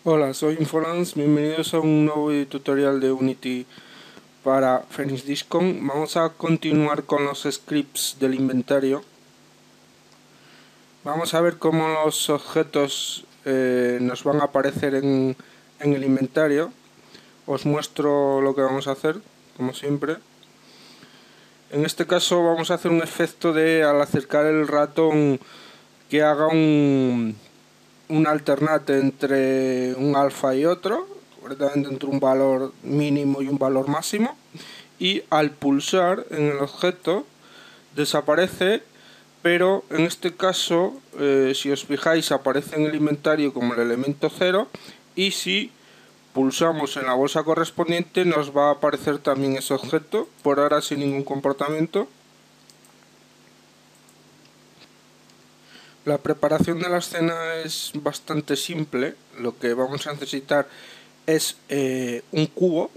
Hola, soy Infolans, bienvenidos a un nuevo tutorial de Unity para Phoenix Discon. Vamos a continuar con los scripts del inventario. Vamos a ver cómo los objetos nos van a aparecer en el inventario. Os muestro lo que vamos a hacer, como siempre. En este caso vamos a hacer un efecto de, al acercar el ratón, que haga un alternate entre un alfa y otro, concretamente entre un valor mínimo y un valor máximo, y al pulsar en el objeto desaparece, pero en este caso, si os fijáis, aparece en el inventario como el elemento 0, y si pulsamos en la bolsa correspondiente nos va a aparecer también ese objeto, por ahora sin ningún comportamiento. La preparación de la escena es bastante simple. Lo que vamos a necesitar es un cubo.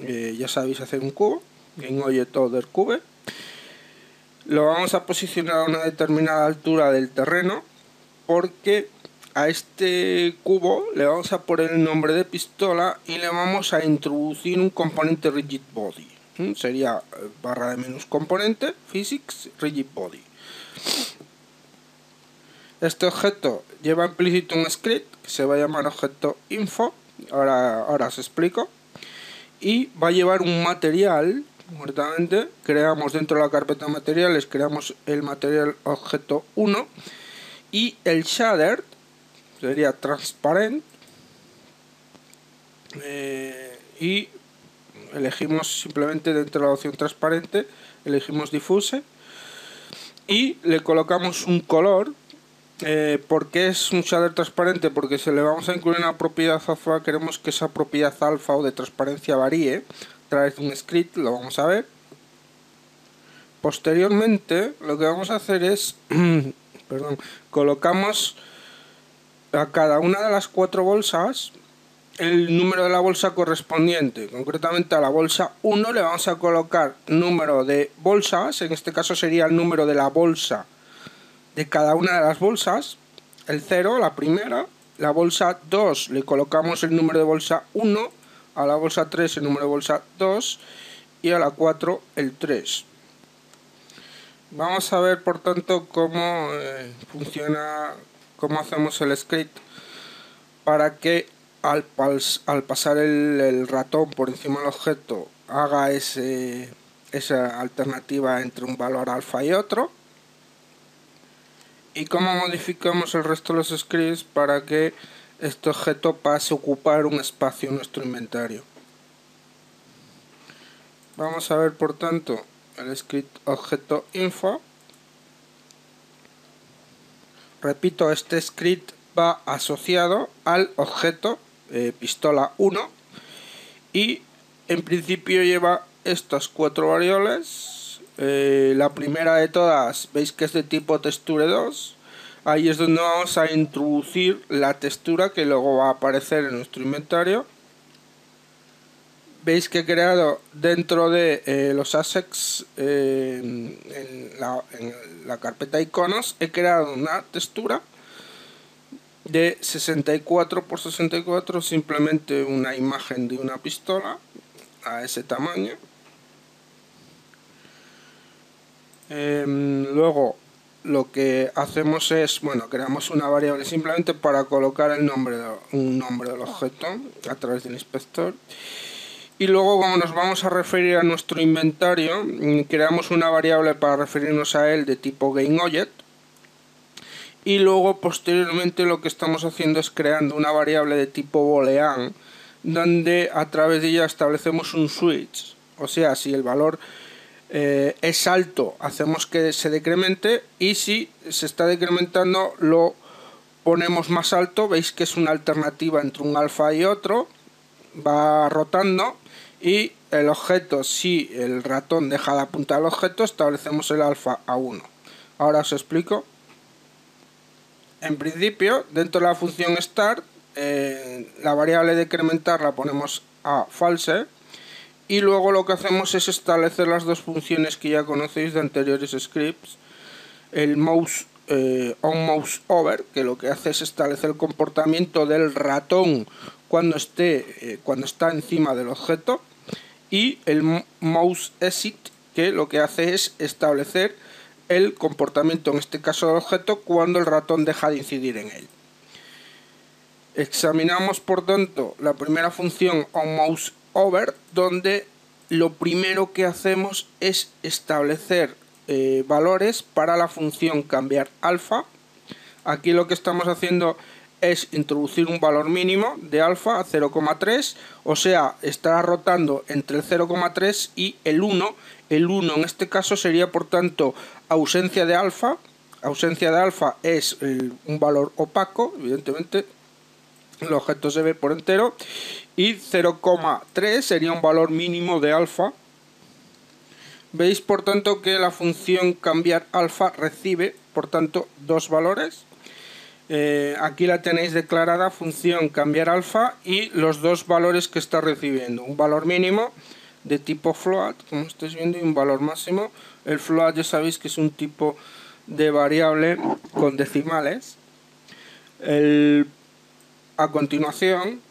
Ya sabéis hacer un cubo. En Object Order Cube. Lo vamos a posicionar a una determinada altura del terreno, porque a este cubo le vamos a poner el nombre de pistola y le vamos a introducir un componente rigid body. Sería barra de menús componente, physics, rigid body. Este objeto lleva implícito un script que se va a llamar objeto info, ahora os explico, y va a llevar un material. Concretamente, creamos dentro de la carpeta materiales, creamos el material objeto 1 y el shader sería transparent, y elegimos simplemente dentro de la opción transparente, elegimos diffuse y le colocamos un color. ¿Por qué es un shader transparente? Porque se le vamos a incluir una propiedad alfa. Queremos que esa propiedad alfa o de transparencia varíe a través de un script, lo vamos a ver. Posteriormente lo que vamos a hacer es colocamos a cada una de las 4 bolsas el número de la bolsa correspondiente. Concretamente a la bolsa 1 le vamos a colocar número de bolsas, en este caso sería el número de la bolsa de cada una de las bolsas, el 0, la primera. La bolsa 2 le colocamos el número de bolsa 1, a la bolsa 3 el número de bolsa 2 y a la 4 el 3. Vamos a ver por tanto cómo funciona, cómo hacemos el script para que al pasar el ratón por encima del objeto haga esa alternativa entre un valor alfa y otro. Y cómo modificamos el resto de los scripts para que este objeto pase a ocupar un espacio en nuestro inventario. Vamos a ver por tanto el script objeto info. Repito, este script va asociado al objeto pistola 1 y en principio lleva estas 4 variables. La primera de todas veis que es de tipo texture 2. Ahí es donde vamos a introducir la textura que luego va a aparecer en nuestro inventario. Veis que he creado dentro de los assets, en la carpeta iconos, he creado una textura de 64 por 64, simplemente una imagen de una pistola a ese tamaño. Luego lo que hacemos es, creamos una variable simplemente para colocar un nombre del objeto a través del inspector. Y luego, como nos vamos a referir a nuestro inventario, creamos una variable para referirnos a él de tipo GameObject. Y luego, posteriormente, lo que estamos haciendo es creando una variable de tipo boolean, donde a través de ella establecemos un switch. O sea, si el valor es alto, hacemos que se decremente, y si se está decrementando, lo ponemos más alto. Veis que es una alternativa entre un alfa y otro, va rotando, y el objeto, si el ratón deja de apuntar al objeto, establecemos el alfa a 1. Ahora os explico. En principio, dentro de la función start, la variable decrementar la ponemos a false, y luego lo que hacemos es establecer las dos funciones que ya conocéis de anteriores scripts, el mouse onMouseOver, que lo que hace es establecer el comportamiento del ratón cuando está encima del objeto, y el mouseExit, que lo que hace es establecer el comportamiento, en este caso del objeto, cuando el ratón deja de incidir en él. Examinamos por tanto la primera función onMouseOver, donde lo primero que hacemos es establecer valores para la función cambiar alfa. Aquí lo que estamos haciendo es introducir un valor mínimo de alfa a 0,3, o sea, estará rotando entre el 0,3 y el 1. El 1 en este caso sería por tanto ausencia de alfa. Ausencia de alfa es un valor opaco, evidentemente el objeto se ve por entero, y 0,3 sería un valor mínimo de alfa. Veis por tanto que la función cambiar alfa recibe por tanto dos valores. Aquí la tenéis declarada, función cambiar alfa, y los dos valores que está recibiendo: un valor mínimo de tipo float, como estáis viendo, y un valor máximo. El float ya sabéis que es un tipo de variable con decimales. A continuación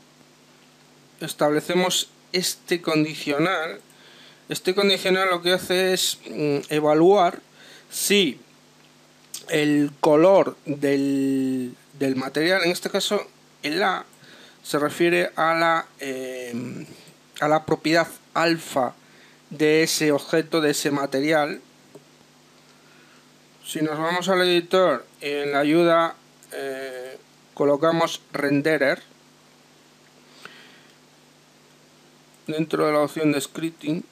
establecemos este condicional. Este condicional lo que hace es evaluar si el color del material, en este caso el A, se refiere a la propiedad alfa de ese objeto, de ese material. Si nos vamos al editor, en la ayuda colocamos renderer dentro de la opción de scripting.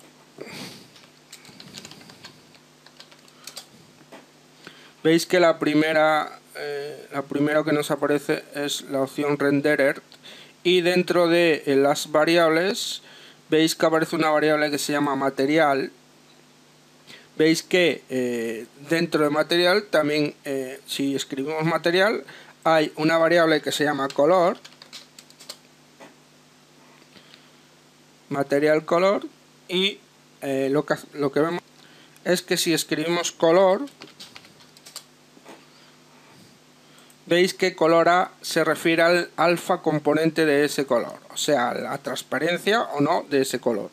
Veis que la primera que nos aparece es la opción renderer, y dentro de las variables veis que aparece una variable que se llama material. Veis que dentro de material también, si escribimos material, hay una variable que se llama color, material color, y lo que vemos es que si escribimos color, veis que color A se refiere al alfa componente de ese color, o sea, la transparencia o no de ese color.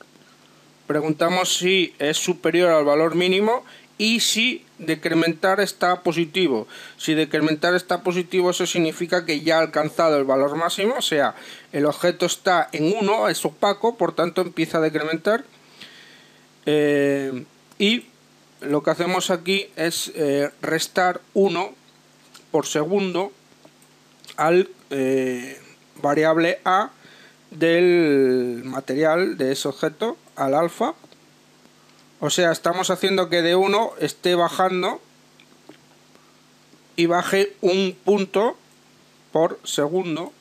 Preguntamos si es superior al valor mínimo y si decrementar está positivo. Si decrementar está positivo, eso significa que ya ha alcanzado el valor máximo, o sea, el objeto está en 1, es opaco, por tanto empieza a decrementar. Y lo que hacemos aquí es restar 1 por segundo al variable A del material de ese objeto, al alfa. O sea, estamos haciendo que de 1 esté bajando y baje un punto por segundo.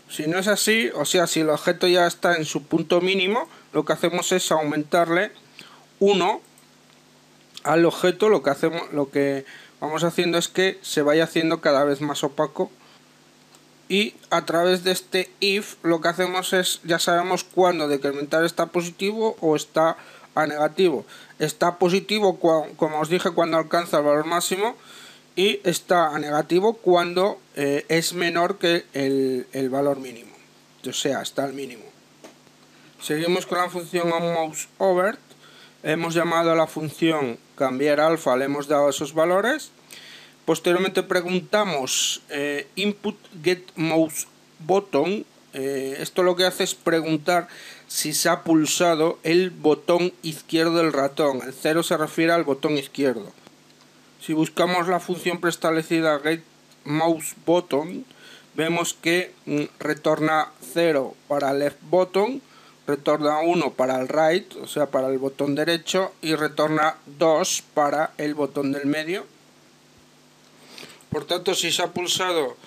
Si no es así, o sea, si el objeto ya está en su punto mínimo, lo que hacemos es aumentarle 1 al objeto. Lo que vamos haciendo es que se vaya haciendo cada vez más opaco, y a través de este if lo que hacemos es, ya sabemos cuándo decrementar está positivo o está a negativo. Está positivo, como os dije, cuando alcanza el valor máximo, y está a negativo cuando es menor que el valor mínimo, o sea, está al mínimo. Seguimos con la función onMouseOver. Hemos llamado a la función cambiar alfa, le hemos dado esos valores. Posteriormente preguntamos input get mouse button. Esto lo que hace es preguntar si se ha pulsado el botón izquierdo del ratón. El 0 se refiere al botón izquierdo. Si buscamos la función preestablecida get mouse button, vemos que retorna 0 para left button, retorna 1 para el right, o sea, para el botón derecho, y retorna 2 para el botón del medio. Por tanto, si se ha pulsado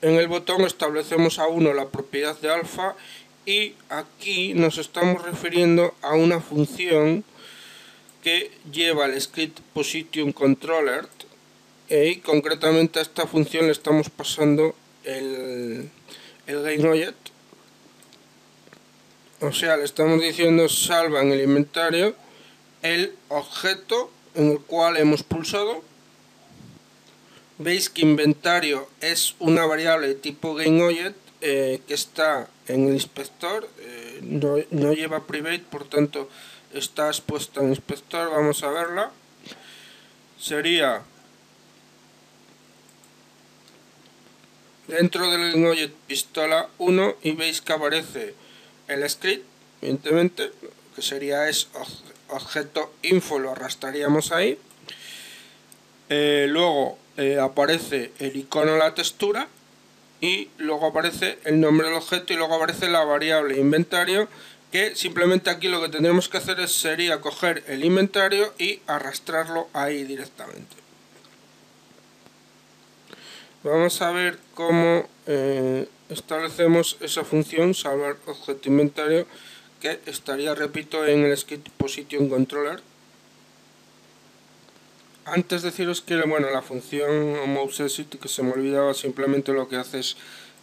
en el botón, establecemos a 1 la propiedad de alfa, y aquí nos estamos refiriendo a una función que lleva el script position controller, y concretamente a esta función le estamos pasando el GameObject. O sea, le estamos diciendo salva en el inventario el objeto en el cual hemos pulsado, Veis que inventario es una variable de tipo GameObject que está en el inspector, no lleva private, por tanto está expuesta en el inspector. Vamos a verla. Sería dentro del GameObject pistola 1 y veis que aparece el script, evidentemente, que sería objeto info, lo arrastraríamos ahí. Luego aparece el icono de la textura y luego aparece el nombre del objeto y luego aparece la variable inventario, que simplemente aquí lo que tendremos que hacer sería coger el inventario y arrastrarlo ahí directamente. Vamos a ver cómo establecemos esa función salvar objeto inventario, que estaría, repito, en el script position controller. Antes deciros que la función MouseExit, que se me olvidaba, simplemente lo que hace es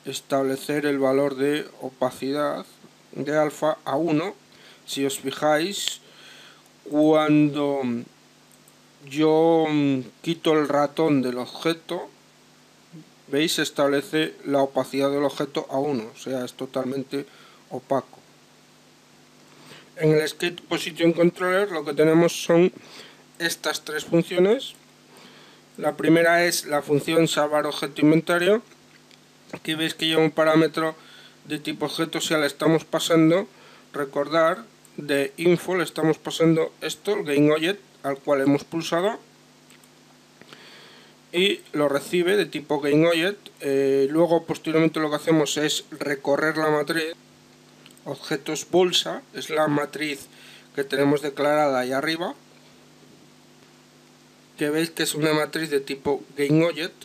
establecer el valor de opacidad de alfa a 1. Si os fijáis, cuando yo quito el ratón del objeto, veis, se establece la opacidad del objeto a 1, o sea, es totalmente opaco. En el script position controller lo que tenemos son estas tres funciones. La primera es la función salvar objeto inventario. Aquí veis que lleva un parámetro de tipo objeto, si le estamos pasando, recordar, de info le estamos pasando esto, el GameObject, al cual hemos pulsado, y lo recibe de tipo GameObject. Luego posteriormente lo que hacemos es recorrer la matriz. Objetos bolsa es la matriz que tenemos declarada ahí arriba, que veis que es una matriz de tipo GameObject.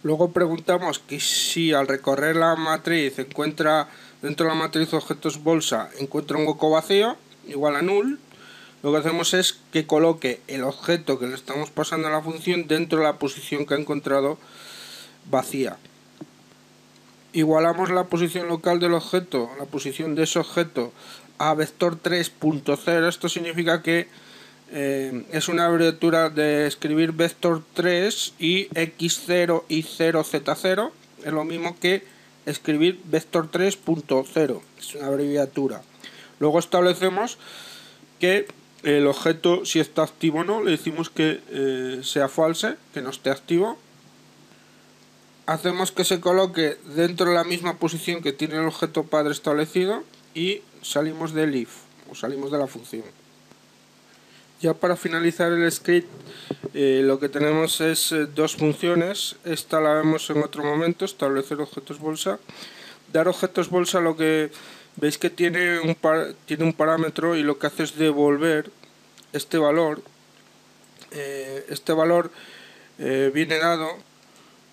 Luego preguntamos que si al recorrer la matriz encuentra dentro de la matriz objetos bolsa, encuentra un hueco vacío igual a null. Lo que hacemos es que coloque el objeto que le estamos pasando a la función dentro de la posición que ha encontrado vacía. Igualamos la posición local del objeto, la posición de ese objeto, a vector 3.0. Esto significa que es una abreviatura de escribir vector 3 y x0 y 0z0. Es lo mismo que escribir vector 3.0. Es una abreviatura. Luego establecemos que el objeto, si está activo o no, le decimos que sea false, que no esté activo. Hacemos que se coloque dentro de la misma posición que tiene el objeto padre establecido y salimos del if, o salimos de la función. Ya para finalizar el script, lo que tenemos es dos funciones. Esta la vemos en otro momento, establecer objetos bolsa. Dar objetos bolsa, lo que veis que tiene un parámetro y lo que hace es devolver este valor. Este valor viene dado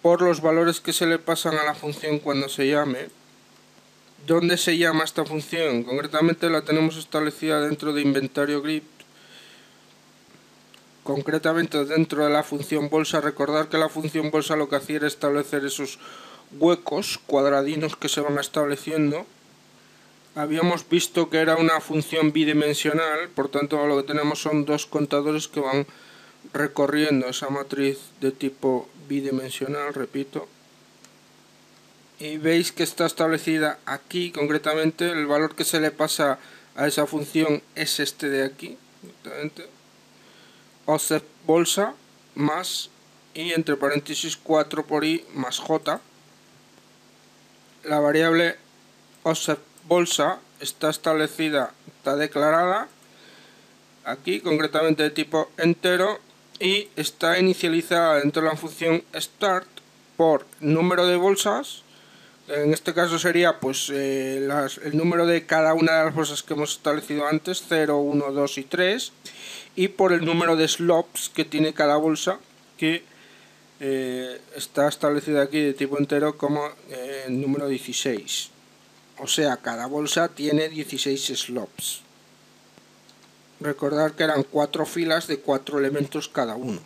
por los valores que se le pasan a la función cuando se llame. ¿Dónde se llama esta función? Concretamente la tenemos establecida dentro de inventario grip. Concretamente dentro de la función bolsa. Recordar que la función bolsa lo que hacía era establecer esos huecos cuadradinos que se van estableciendo. Habíamos visto que era una función bidimensional, por tanto lo que tenemos son dos contadores que van recorriendo esa matriz de tipo bidimensional, repito. Y veis que está establecida aquí, concretamente el valor que se le pasa a esa función es este de aquí, offset bolsa más y entre paréntesis 4 por i más j. La variable offset bolsa está establecida, está declarada aquí, concretamente de tipo entero, y está inicializada dentro de la función start por número de bolsas. En este caso sería pues el número de cada una de las bolsas que hemos establecido antes, 0, 1, 2 y 3, y por el número de slots que tiene cada bolsa, que está establecido aquí de tipo entero como el número 16. O sea, cada bolsa tiene 16 slots. Recordad que eran 4 filas de 4 elementos cada uno.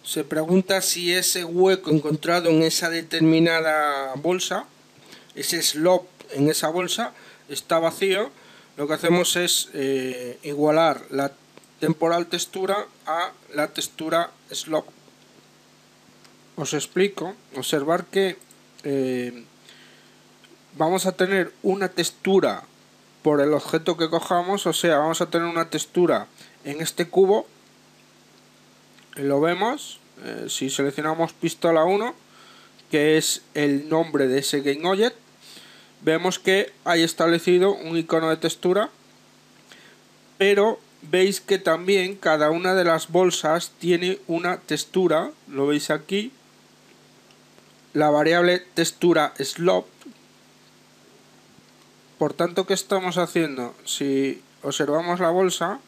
Se pregunta si ese hueco encontrado en esa determinada bolsa, ese slot en esa bolsa, está vacío. Lo que hacemos es igualar la temporal textura a la textura slot, os explico. Observar que vamos a tener una textura por el objeto que cojamos, o sea, vamos a tener una textura en este cubo, lo vemos, si seleccionamos pistola 1, que es el nombre de ese GameObject, vemos que hay establecido un icono de textura, pero veis que también cada una de las bolsas tiene una textura, lo veis aquí, la variable textura slope. Por tanto, ¿qué estamos haciendo? Si observamos la bolsa,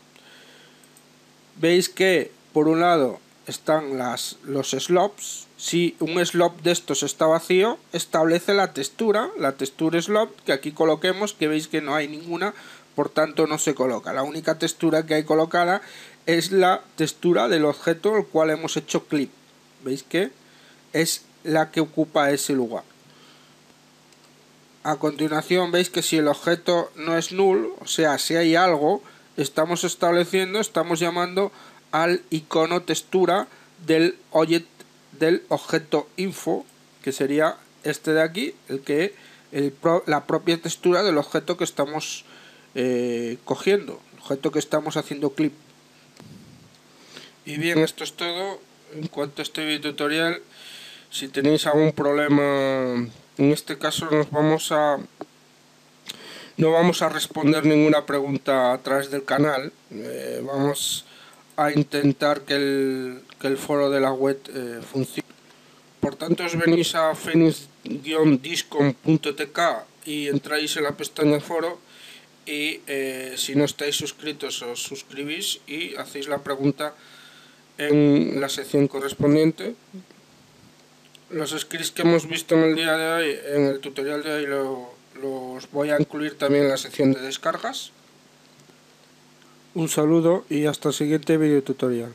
veis que por un lado están los slopes. Si un slope de estos está vacío, establece la textura slope, que aquí coloquemos, que veis que no hay ninguna, por tanto no se coloca. La única textura que hay colocada es la textura del objeto al cual hemos hecho clic. Veis que es la que ocupa ese lugar. A continuación veis que si el objeto no es null, o sea, si hay algo, estamos llamando al icono textura del objeto info, que sería este de aquí, la propia textura del objeto que estamos cogiendo, el objeto que estamos haciendo clip. Y bien, esto es todo en cuanto a este video tutorial. Si tenéis algún problema, en este caso no vamos a responder ninguna pregunta a través del canal. Vamos a intentar que el foro de la web funcione. Por tanto, os venís a phoenix-discom.tk y entráis en la pestaña foro, y si no estáis suscritos os suscribís y hacéis la pregunta en la sección correspondiente. Los scripts que hemos visto en el día de hoy, en el tutorial de hoy, los voy a incluir también en la sección de descargas. Un saludo y hasta el siguiente video tutorial.